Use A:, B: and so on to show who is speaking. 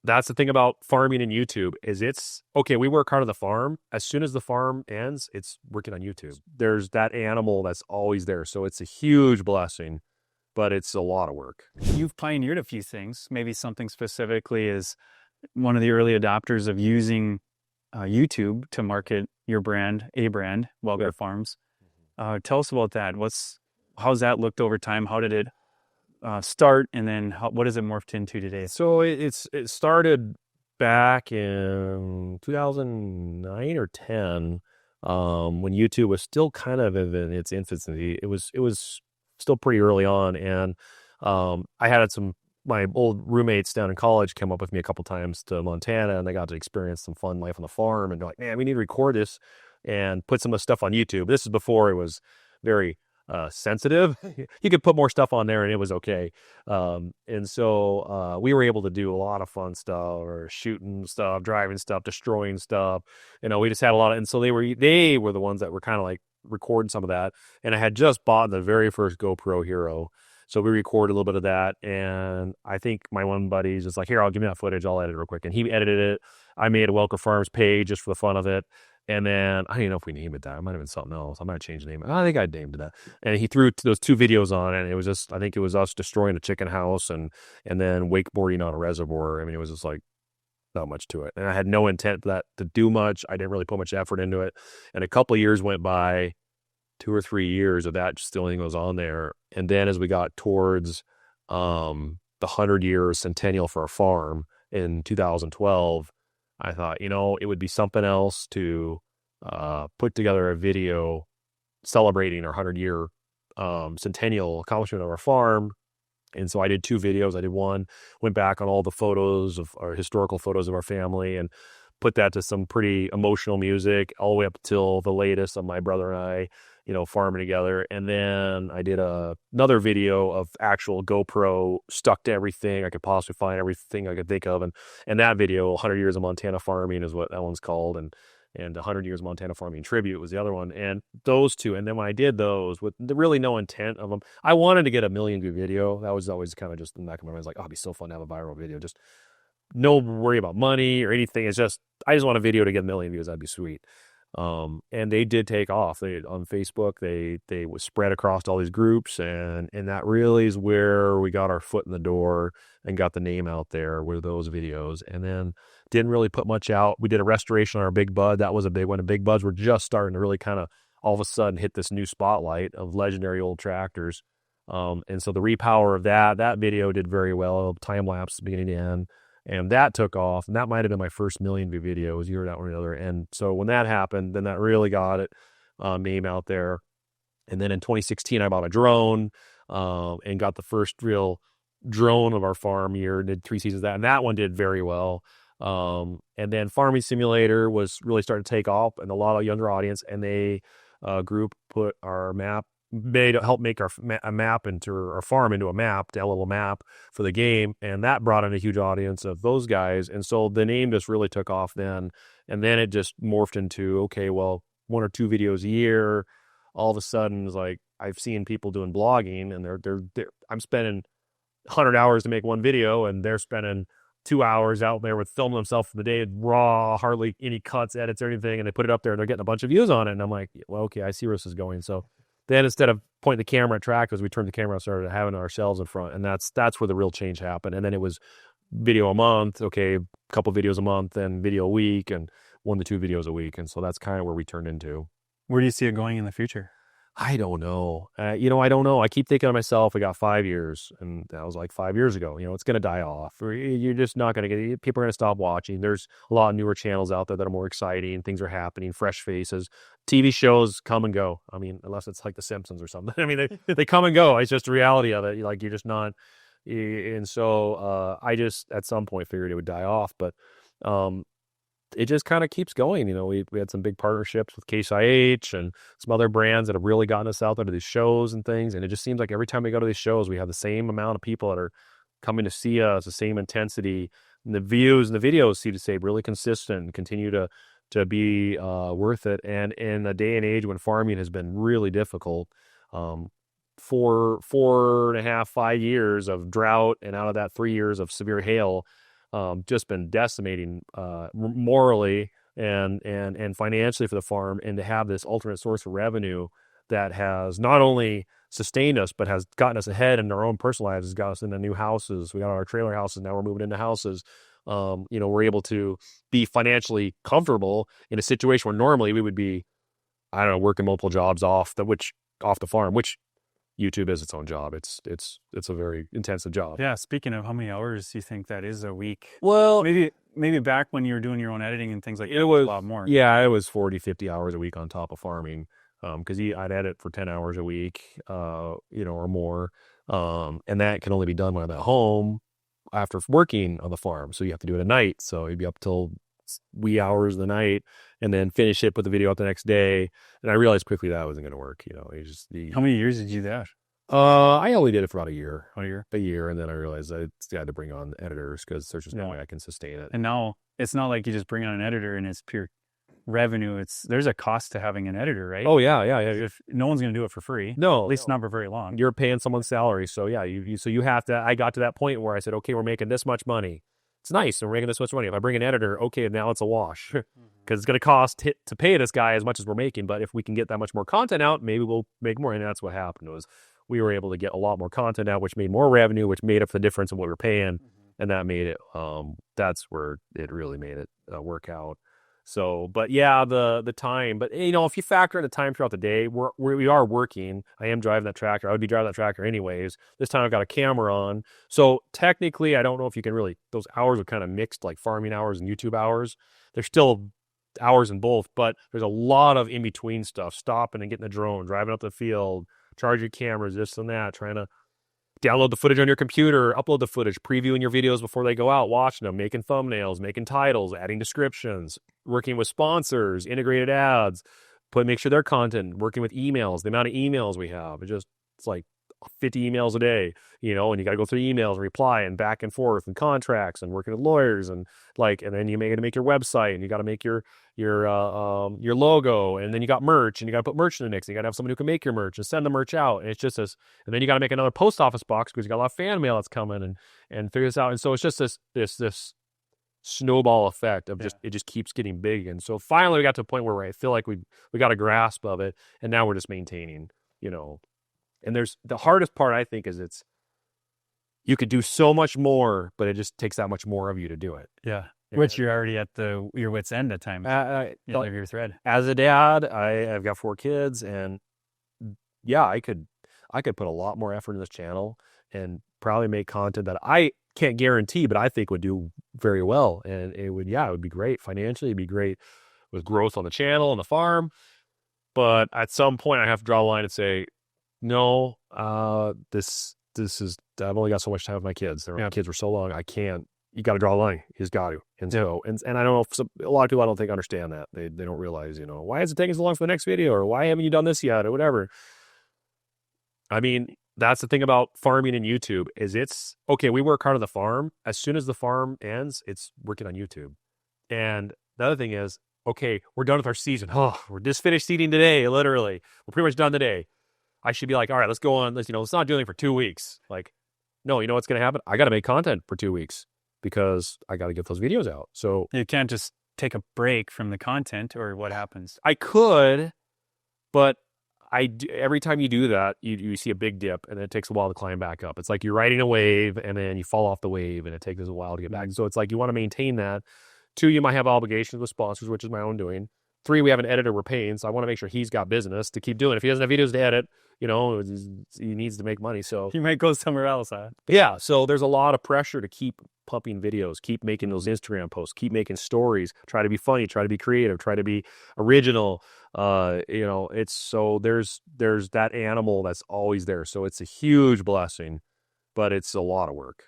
A: that's the thing about farming and YouTube is it's okay. We work hard on the farm. As soon as the farm ends, it's working on YouTube. There's that animal that's always there. So it's a huge blessing, but it's a lot of work.
B: You've pioneered a few things. Maybe something specifically is one of the early adopters of using YouTube to market your brand, Welker Farms. Tell us about that. How's that looked over time? How did it start, and then what has it morphed into today?
A: So it started back in 2009 or 10, when YouTube was still kind of in its infancy. It was still pretty early on, and I had my old roommates down in college come up with me a couple times to Montana, and they got to experience some fun life on the farm. And they're like, "Man, we need to record this and put some of the stuff on YouTube." This is before it was very sensitive. You could put more stuff on there and it was okay. And so we were able to do a lot of fun stuff, or shooting stuff, driving stuff, destroying stuff. We just had a lot of, and so they were the ones that were kind of like recording some of that. And I had just bought the very first GoPro Hero. So we recorded a little bit of that. And I think my one buddy's just like, "Here, I'll give me that footage. I'll edit it real quick." And he edited it. I made a Welker Farms page just for the fun of it. And then I don't even know if we named it that. It might have been something else. I might change the name. I think I named it that. And he threw those 2 videos on, and it was just, I think it was us destroying a chicken house and then wakeboarding on a reservoir. I mean, it was just like not much to it. And I had no intent to do much. I didn't really put much effort into it. And a couple of years went by, 2 or 3 years of that, just the only thing that was on there. And then as we got towards the 100-year centennial for our farm in 2012, I thought, it would be something else to put together a video celebrating our 100-year centennial accomplishment of our farm. And so I did 2 videos. I did one, went back on all the photos of our historical photos of our family and put that to some pretty emotional music all the way up till the latest of my brother and I, farming together. And then I did another video of actual GoPro stuck to everything I could possibly find, everything I could think of. And that video, 100 Years of Montana Farming, is what that one's called. And 100 Years of Montana Farming Tribute was the other one. And those 2. And then when I did those with really no intent of them, I wanted to get a 1 million view video. That was always kind of just in the back of my mind. I was like, "Oh, it'd be so fun to have a viral video. Just no worry about money or anything. It's just, I just want a video to get 1 million views. That'd be sweet." And they did take off. On Facebook, they was spread across all these groups, and that really is where we got our foot in the door and got the name out there with those videos. And then didn't really put much out. We did a restoration on our Big Bud. That was a big one. The Big Buds were just starting to really kind of all of a sudden hit this new spotlight of legendary old tractors. And so the repower of that video did very well, time lapse beginning to end. And that took off, and that might have been my first 1 million view video. It was year out or another. And so when that happened, then that really got it name out there. And then in 2016, I bought a drone and got the first real drone of our farm year. Did 3 seasons of that, and that one did very well. And then Farming Simulator was really starting to take off, and a lot of younger audience. And they group put our map. Help make our map into our farm into a little map for the game, and that brought in a huge audience of those guys. And so the name just really took off then, and then it just morphed into, okay, well, 1 or 2 videos a year. All of a sudden, it's like I've seen people doing blogging, and they're I'm spending 100 hours to make 1 video, and they're spending 2 hours out there with filming themselves for the day, raw, hardly any cuts, edits, or anything, and they put it up there, and they're getting a bunch of views on it. And I'm like, well, okay, I see where this is going. So then instead of pointing the camera at tractors, we turned the camera and started having ourselves in front. And that's where the real change happened. And then it was video a month, okay, a couple videos a month, then video a week, and 1 to 2 videos a week. And so that's kind of where we turned into.
B: Where do you see it going in the future?
A: I don't know. I don't know. I keep thinking to myself, we got 5 years, and that was like 5 years ago. It's going to die off. You're just not going to get, people are going to stop watching. There's a lot of newer channels out there that are more exciting. Things are happening, fresh faces. TV shows come and go. I mean, unless it's like The Simpsons or something. I mean, they come and go. It's just the reality of it. Like, you're just not. And so I just at some point figured it would die off, but it just kind of keeps going. We had some big partnerships with K-Hart and some other brands that have really gotten us out there to these shows and things. And it just seems like every time we go to these shows, we have the same amount of people that are coming to see us, the same intensity. And the views and the videos seem to stay really consistent and continue to be worth it. And in a day and age when farming has been really difficult, 4.5, 5 years of drought, and out of that 3 years of severe hail, just been decimating morally and financially for the farm, and to have this alternate source of revenue that has not only sustained us but has gotten us ahead in our own personal lives, has got us into new houses. We got our trailer houses, now we're moving into houses. We're able to be financially comfortable in a situation where normally we would be, I don't know, working multiple jobs off the farm, which YouTube is its own job. It's a very intensive job.
B: Yeah. Speaking of, how many hours do you think that is a week?
A: Well,
B: Maybe back when you were doing your own editing and things like that,
A: it was
B: a lot more.
A: Yeah, it was 40, 50 hours a week on top of farming. Because I'd edit for 10 hours a week, or more. And that can only be done when I'm at home after working on the farm. So you have to do it at night. So you'd be up till wee hours of the night and then finish it, put the video up the next day. And I realized quickly that wasn't going to work.
B: How many years did you do that?
A: I only did it for about a year.
B: A
A: year. And then I realized I had to bring on editors because there's just no way I can sustain it.
B: And now it's not like you just bring on an editor and it's pure revenue. There's a cost to having an editor, right?
A: Oh yeah.
B: If no one's going to do it for free.
A: No,
B: at least not for very long.
A: You're paying someone's salary. So yeah, you have to, I got to that point where I said, okay, we're making this much money. It's nice. And we're making this much money. If I bring an editor, okay, now it's a wash because it's going to cost to pay this guy as much as we're making. But if we can get that much more content out, maybe we'll make more. And that's what happened was we were able to get a lot more content out, which made more revenue, which made up the difference in what we were paying. And that made it, that's where it really made it work out. So, but yeah, the time, but if you factor in the time throughout the day, we are working. I am driving that tractor. I would be driving that tractor anyways. This time I've got a camera on. So technically, I don't know if you can really, those hours are kind of mixed, like farming hours and YouTube hours. There's still hours in both, but there's a lot of in between stuff, stopping and getting the drone, driving up the field, charging cameras, this and that, trying to download the footage on your computer, upload the footage, previewing your videos before they go out, watching them, making thumbnails, making titles, adding descriptions, working with sponsors, integrated ads, make sure their content, working with emails, the amount of emails we have. It's like 50 emails a day, and you got to go through emails and reply and back and forth and contracts and working with lawyers and then you got to make your website and you got to make your logo, and then you got merch and you got to put merch in the mix. And you got to have somebody who can make your merch and send the merch out. And it's just this, and then you got to make another post office box because you got a lot of fan mail that's coming and figure this out. And so it's just this snowball effect of it just keeps getting big. And so finally we got to a point where I feel like we got a grasp of it, and now we're just maintaining, And there's the hardest part, I think, is you could do so much more, but it just takes that much more of you to do it.
B: Yeah. Which you're already at your wit's end at times. Your thread.
A: As a dad, I've got 4 kids, and yeah, I could put a lot more effort in this channel and probably make content that I can't guarantee, but I think would do very well. And it would be great financially. It'd be great with growth on the channel and the farm. But at some point I have to draw a line and say, no, this is, I've only got so much time with my kids. My kids were so long. I can't, you got to draw a line. He's got to. And so, and I don't know if a lot of people I don't think understand that. They don't realize, why is it taking so long for the next video, or why haven't you done this yet, or whatever. I mean, that's the thing about farming and YouTube is it's okay. We work hard on the farm. As soon as the farm ends, it's working on YouTube. And the other thing is, okay, we're done with our season. Oh, we're just finished seeding today. Literally, we're pretty much done today. I should be like, all right, let's go on. Let's not do anything for 2 weeks. Like, no, you know what's going to happen? I got to make content for 2 weeks because I got to get those videos out. So
B: you can't just take a break from the content, or what happens?
A: I could, but every time you do that, you see a big dip, and it takes a while to climb back up. It's like you're riding a wave, and then you fall off the wave, and it takes a while to get back. So it's like you want to maintain that. 2, you might have obligations with sponsors, which is my own doing. 3, we have an editor we're paying, so I want to make sure he's got business to keep doing. If he doesn't have videos to edit, he needs to make money. So
B: he might go somewhere else, huh?
A: Yeah. So there's a lot of pressure to keep pumping videos, keep making those Instagram posts, keep making stories, try to be funny, try to be creative, try to be original. It's so there's that animal that's always there. So it's a huge blessing, but it's a lot of work.